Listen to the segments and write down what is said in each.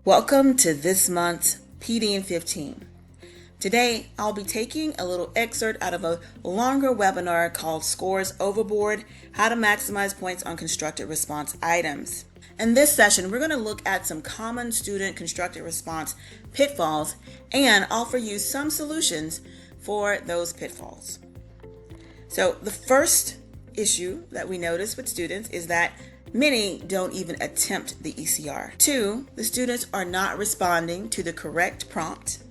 Welcome to this month's PD in 15. Today, I'll be taking a little excerpt out of a longer webinar called Scores Overboard, How to Maximize Points on Constructed Response Items. In this session, we're going to look at some common student constructed response pitfalls and offer you some solutions for those pitfalls. So the first issue that we notice with students is that many don't even attempt the ECR. 2, the students are not responding to the correct prompt.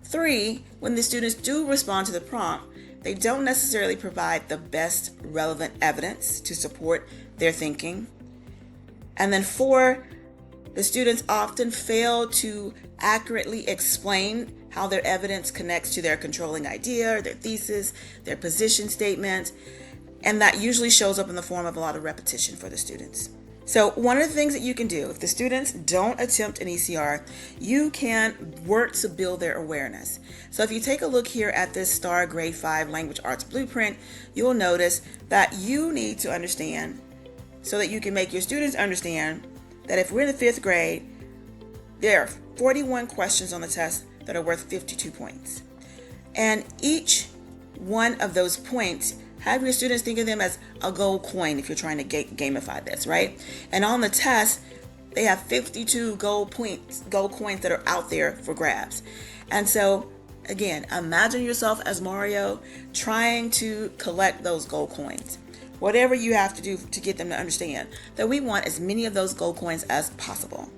3, when the students do respond to the prompt, they don't necessarily provide the best relevant evidence to support their thinking. And then 4, the students often fail to accurately explain how their evidence connects to their controlling idea, their thesis, their position statement, and that usually shows up in the form of a lot of repetition for the students. So one of the things that you can do, if the students don't attempt an ECR, you can work to build their awareness. So if you take a look here at this STAR Grade 5 Language Arts Blueprint, you'll notice that you need to understand, so that you can make your students understand, that if we're in the 5th grade, there are 41 questions on the test that are worth 52 points. And each one of those points, have your students think of them as a gold coin if you're trying to gamify this, right? And on the test, they have 52 gold coins that are out there for grabs. And so, again, imagine yourself as Mario trying to collect those gold coins. Whatever you have to do to get them to understand that we want as many of those gold coins as possible.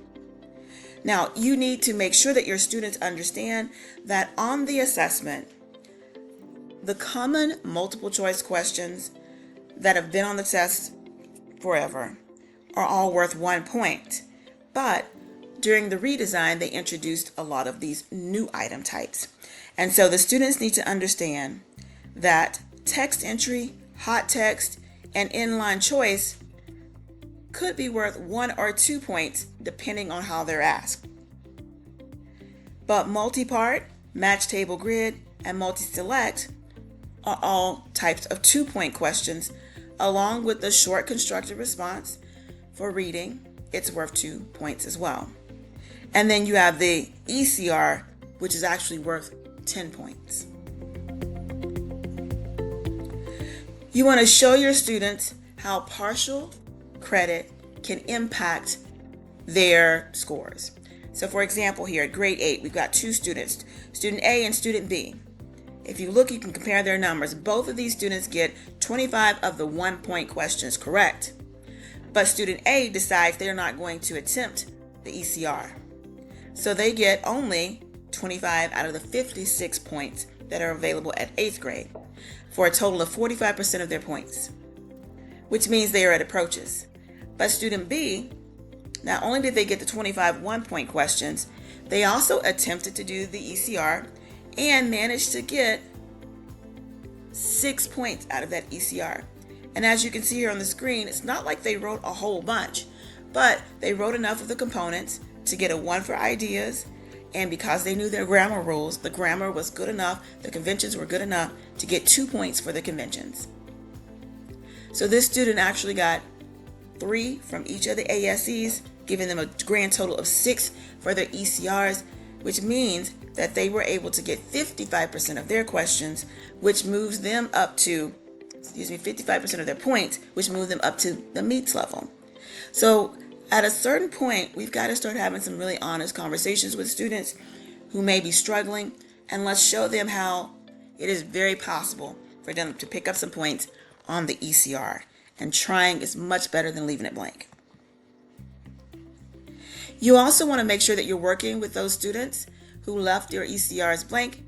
Now, you need to make sure that your students understand that on the assessment, the common multiple choice questions that have been on the test forever are all worth 1 point. But during the redesign, they introduced a lot of these new item types. And so the students need to understand that text entry, hot text, and inline choice could be worth 1 or 2 points depending on how they're asked. But multi-part, match table grid, and multi-select are all types of 2-point questions, along with the short constructed response for reading. It's worth 2 points as well. And then you have the ECR, which is actually worth 10 points. You want to show your students how partial credit can impact their scores. So for example, here at grade 8, we've got 2 students, student A and student B. If you look, you can compare their numbers. Both of these students get 25 of the 1-point questions correct. But student A decides they're not going to attempt the ECR. So they get only 25 out of the 56 points that are available at 8th grade, for a total of 45% of their points, which means they are at approaches. But student B, not only did they get the 25 1-point questions, they also attempted to do the ECR and managed to get 6 points out of that ECR. And as you can see here on the screen, it's not like they wrote a whole bunch, but they wrote enough of the components to get a 1 for ideas. And because they knew their grammar rules, the grammar was good enough, the conventions were good enough to get 2 points for the conventions. So this student actually got 3 from each of the ASEs, giving them a grand total of 6 for their ECRs, which means that they were able to get 55% of their questions, which moves them up to, 55% of their points, which moves them up to the meets level. So at a certain point, we've got to start having some really honest conversations with students who may be struggling, and let's show them how it is very possible for them to pick up some points on the ECR, and trying is much better than leaving it blank. You also want to make sure that you're working with those students who left your ECRs blank.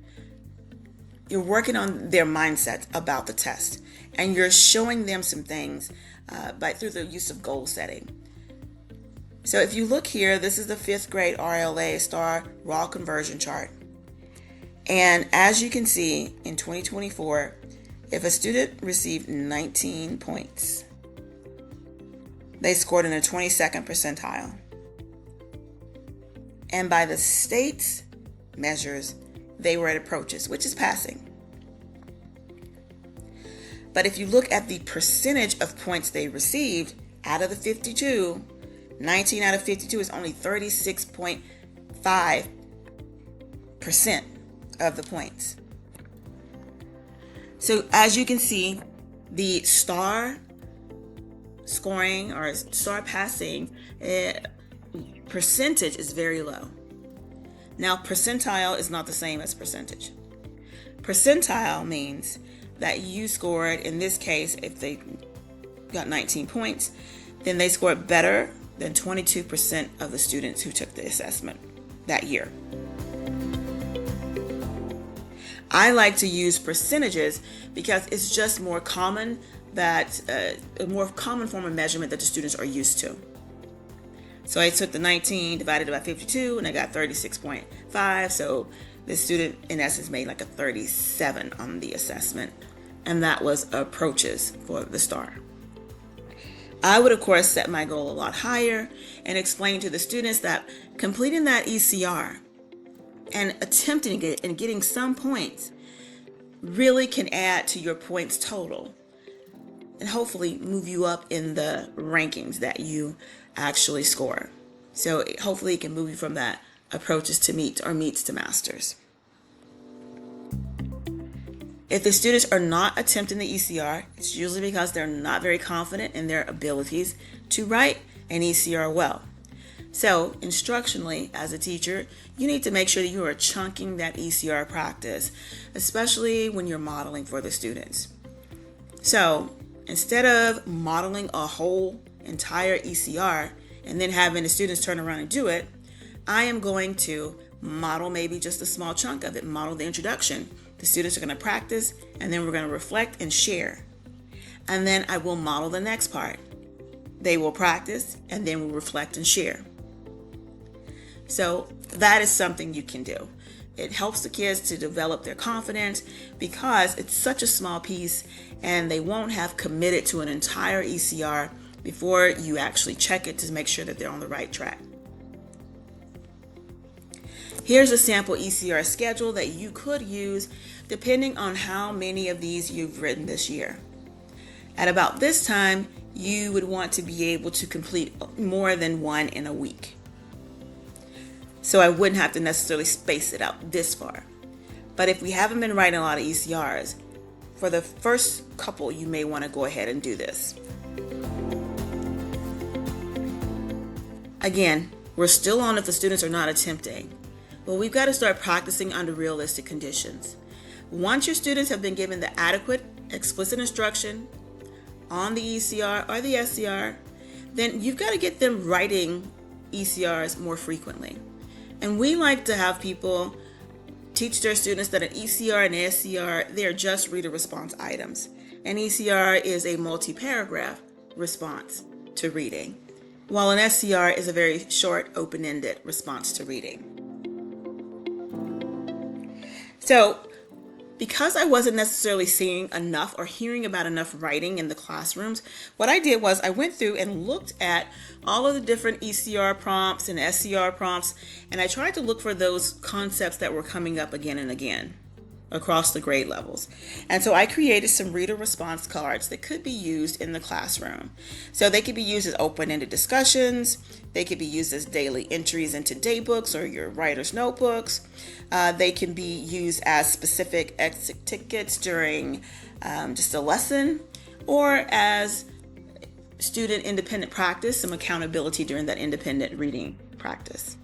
You're working on their mindset about the test, and you're showing them some things through the use of goal setting. So if you look here, this is the 5th grade RLA STAR raw conversion chart. And as you can see, in 2024, if a student received 19 points, they scored in the 22nd percentile. And by the state's measures, they were at approaches, which is passing. But if you look at the percentage of points they received out of the 52, 19 out of 52 is only 36.5% of the points. So as you can see, the star scoring or star passing percentage is very low. Now, percentile is not the same as percentage. Percentile means that you scored, in this case, if they got 19 points, then they scored better than 22% of the students who took the assessment that year. I like to use percentages because it's just more common, that a more common form of measurement that the students are used to. So I took the 19 divided by 52 and I got 36.5. So the student in essence made like a 37 on the assessment, and that was approaches for the star. I would of course set my goal a lot higher and explain to the students that completing that ECR and attempting it and getting some points really can add to your points total and hopefully move you up in the rankings that you actually score. So hopefully it can move you from that approaches to meet or meets to masters. If the students are not attempting the ECR, it's usually because they're not very confident in their abilities to write an ECR well. So instructionally, as a teacher, you need to make sure that you are chunking that ECR practice, especially when you're modeling for the students. So instead of modeling a whole entire ECR and then having the students turn around and do it, I am going to model maybe just a small chunk of it, model the introduction. The students are going to practice, and then we're going to reflect and share. And then I will model the next part. They will practice, and then we'll reflect and share. So that is something you can do. It helps the kids to develop their confidence because it's such a small piece, and they won't have committed to an entire ECR before you actually check it to make sure that they're on the right track. Here's a sample ECR schedule that you could use depending on how many of these you've written this year. At about this time, you would want to be able to complete more than one in a week. So I wouldn't have to necessarily space it out this far. But if we haven't been writing a lot of ECRs, for the first couple, you may want to go ahead and do this. Again, we're still on if the students are not attempting. Well, we've got to start practicing under realistic conditions. Once your students have been given the adequate, explicit instruction on the ECR or the SCR, then you've got to get them writing ECRs more frequently. And we like to have people teach their students that an ECR and an SCR, they're just reader response items. An ECR is a multi-paragraph response to reading, while an SCR is a very short, open-ended response to reading. So, because I wasn't necessarily seeing enough or hearing about enough writing in the classrooms, what I did was I went through and looked at all of the different ECR prompts and SCR prompts, and I tried to look for those concepts that were coming up again and again across the grade levels. And so I created some reader response cards that could be used in the classroom. So they could be used as open-ended discussions. They could be used as daily entries into daybooks or your writer's notebooks. They can be used as specific exit tickets during just a lesson, or as student independent practice, some accountability during that independent reading practice.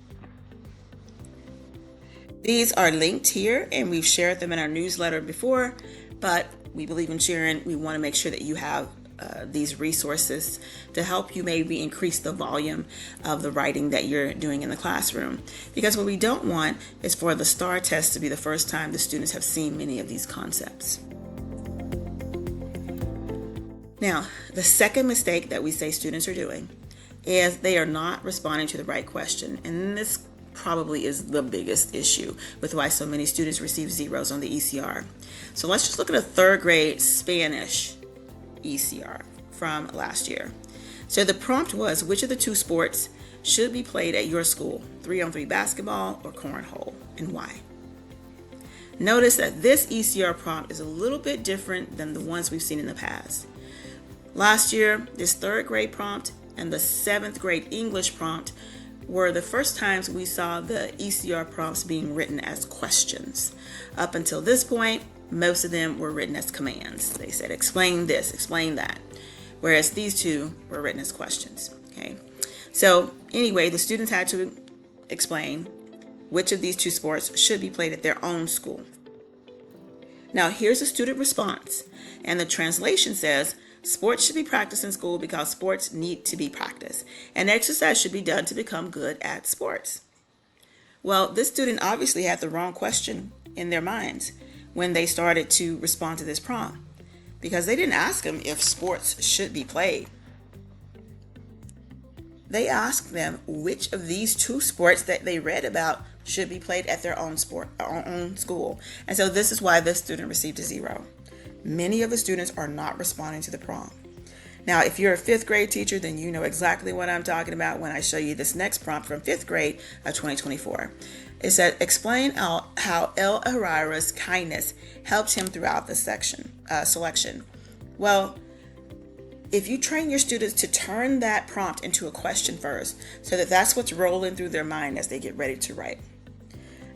These are linked here, and we've shared them in our newsletter before, but we believe in sharing. We want to make sure that you have these resources to help you maybe increase the volume of the writing that you're doing in the classroom. Because what we don't want is for the STAR test to be the first time the students have seen many of these concepts. Now, the second mistake that we say students are doing is they are not responding to the right question. And this probably is the biggest issue with why so many students receive zeros on the ECR. So let's just look at a third grade Spanish ECR from last year. So the prompt was, which of the two sports should be played at your school? 3-on-3 basketball or cornhole, and why? Notice that this ECR prompt is a little bit different than the ones we've seen in the past. Last year, this third grade prompt, and the 7th grade English prompt were the first times we saw the ECR prompts being written as questions. Up until this point, most of them were written as commands. They said, explain this, explain that. Whereas these two were written as questions. Okay. So anyway, the students had to explain which of these two sports should be played at their own school. Now here's a student response. And the translation says, sports should be practiced in school because sports need to be practiced. And exercise should be done to become good at sports. Well, this student obviously had the wrong question in their minds when they started to respond to this prompt, because they didn't ask them if sports should be played. They asked them which of these two sports that they read about should be played at their own school. And so this is why this student received a 0. Many of the students are not responding to the prompt. Now, if you're a 5th grade teacher, then you know exactly what I'm talking about when I show you this next prompt from 5th grade of 2024. It said, explain how El Herrera's kindness helped him throughout the selection. Well, if you train your students to turn that prompt into a question first, so that that's what's rolling through their mind as they get ready to write.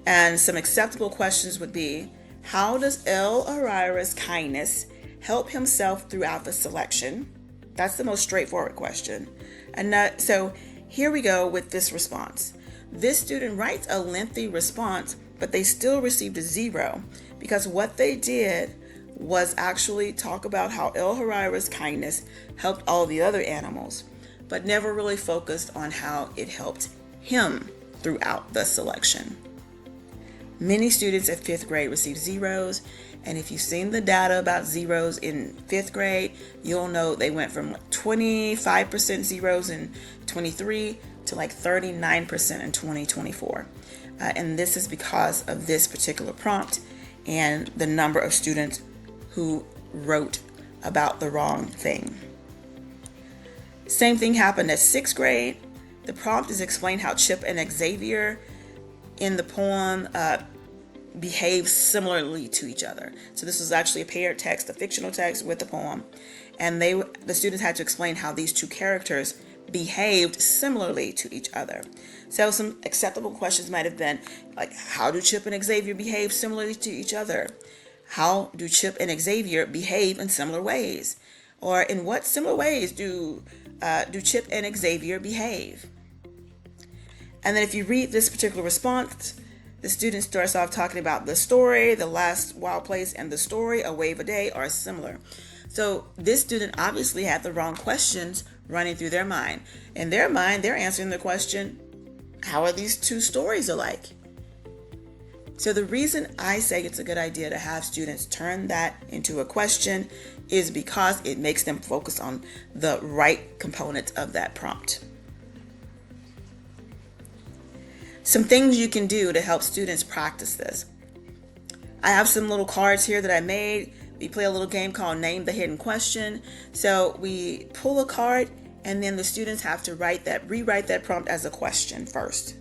And some acceptable questions would be, how does El Herrera's kindness help himself throughout the selection? That's the most straightforward question. And so here we go with this response. This student writes a lengthy response, but they still received a 0 because what they did was actually talk about how El Herrera's kindness helped all the other animals, but never really focused on how it helped him throughout the selection. Many students at 5th grade received 0s, and if you've seen the data about 0s in 5th grade, you'll know they went from 25% 0s in 23 to like 39% in 2024. And this is because of this particular prompt and the number of students who wrote about the wrong thing. Same thing happened at 6th grade. The prompt is explain how Chip and Xavier in the poem behave similarly to each other. So this was actually a paired text, a fictional text with the poem. And the students had to explain how these two characters behaved similarly to each other. So some acceptable questions might have been like, how do Chip and Xavier behave similarly to each other? How do Chip and Xavier behave in similar ways? Or in what similar ways do Chip and Xavier behave? And then if you read this particular response, the student starts off talking about the story, the last wild place, and the story, a wave a day, are similar. So this student obviously had the wrong questions running through their mind. In their mind, they're answering the question, how are these two stories alike? So the reason I say it's a good idea to have students turn that into a question is because it makes them focus on the right components of that prompt. Some things you can do to help students practice this. I have some little cards here that I made. We play a little game called Name the Hidden Question. So we pull a card and then the students have to rewrite that prompt as a question first.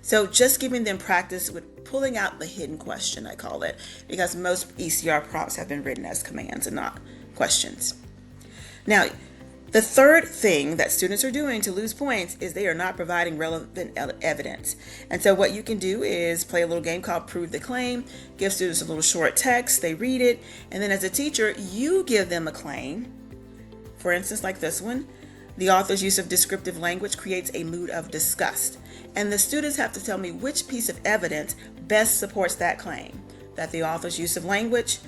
So just giving them practice with pulling out the hidden question, I call it, because most ECR prompts have been written as commands and not questions. Now, the third thing that students are doing to lose points is they are not providing relevant evidence. And so what you can do is play a little game called Prove the Claim, give students a little short text, they read it, and then as a teacher, you give them a claim. For instance, like this one, the author's use of descriptive language creates a mood of disgust. And the students have to tell me which piece of evidence best supports that claim, that the author's use of language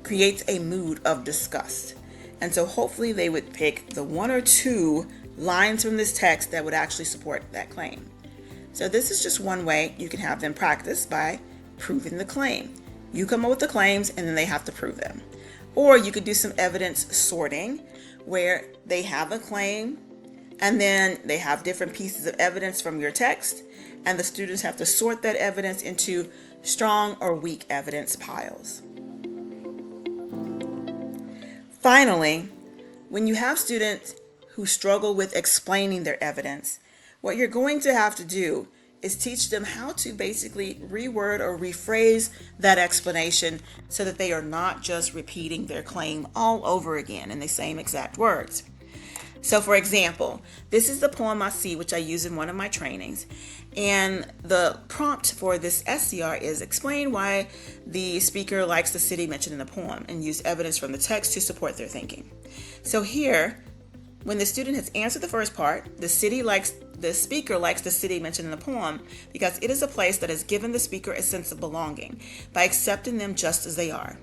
creates a mood of disgust. And so hopefully they would pick the 1 or 2 lines from this text that would actually support that claim. So this is just one way you can have them practice by proving the claim. You come up with the claims and then they have to prove them. Or you could do some evidence sorting where they have a claim and then they have different pieces of evidence from your text, and the students have to sort that evidence into strong or weak evidence piles. Finally, when you have students who struggle with explaining their evidence, what you're going to have to do is teach them how to basically reword or rephrase that explanation so that they are not just repeating their claim all over again in the same exact words. So for example, this is the poem I see, which I use in one of my trainings. And the prompt for this SCR is explain why the speaker likes the city mentioned in the poem and use evidence from the text to support their thinking. So here, when the student has answered the first part, the speaker likes the city mentioned in the poem because it is a place that has given the speaker a sense of belonging by accepting them just as they are.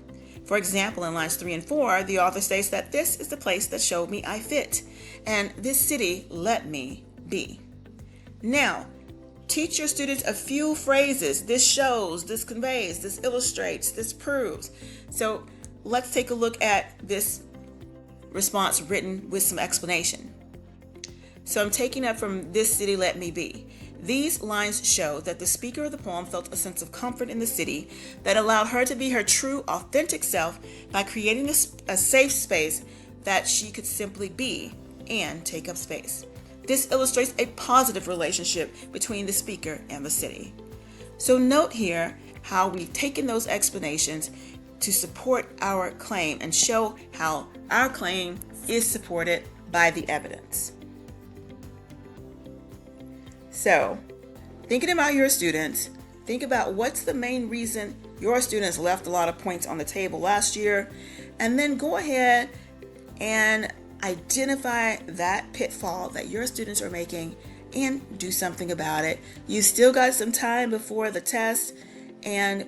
For example, in lines 3 and 4, the author states that this is the place that showed me I fit, and this city let me be. Now, teach your students a few phrases. This shows, this conveys, this illustrates, this proves. So let's take a look at this response written with some explanation. So I'm taking up from this city let me be. These lines show that the speaker of the poem felt a sense of comfort in the city that allowed her to be her true, authentic self by creating a safe space that she could simply be and take up space. This illustrates a positive relationship between the speaker and the city. So note here how we've taken those explanations to support our claim and show how our claim is supported by the evidence. So, thinking about your students, think about what's the main reason your students left a lot of points on the table last year, and then go ahead and identify that pitfall that your students are making and do something about it. You still got some time before the test, and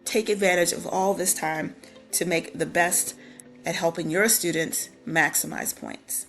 take advantage of all this time to make the best at helping your students maximize points.